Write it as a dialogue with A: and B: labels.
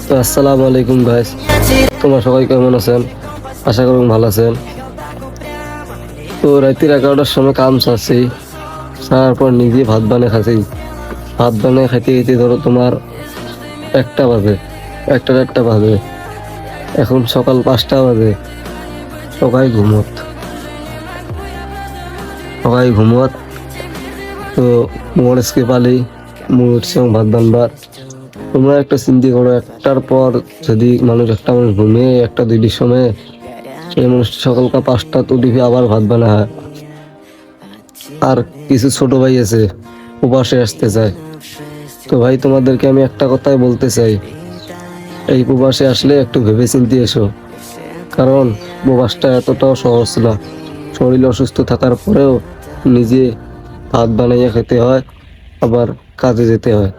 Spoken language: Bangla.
A: তো আসসালামু আলাইকুম গাইস, তোমরা সবাই কেমন আছেন? আশা করি ভালো আছেন। তো রাতের 11টার সময় কাম সারছি, সারার পর নিজে ভাত বানিয়ে খাচ্ছি। ভাত বানিয়ে খাইতে খাইতে ধরো তোমার 1টা বাজে, 1টা বাজে। এখন সকাল 5টা বাজে। সবাই ঘুমোত। তো মোড়ে পালি উঠছে ভাত বানবার। তোমরা একটা চিন্তা করো, 1টার পর যদি একটা মানুষ ঘুমিয়ে 1টা 2টার সময়, সেই মানুষটা সকালকা 5টা তো উঠে আবার ভাত বানা হয়। আর কিছু ছোট ভাই আছে প্রবাসে আসতে চায়। তো ভাই তোমাদেরকে আমি একটা কথাই বলতে চাই, এই প্রবাসে আসলে একটু ভেবে চিন্তে এসো। কারণ প্রবাসটা এতটাও সহজ না। শরীর অসুস্থ থাকার পরেও নিজে ভাত বানাইয়া খেতে হয়, আবার কাজে যেতে হয়।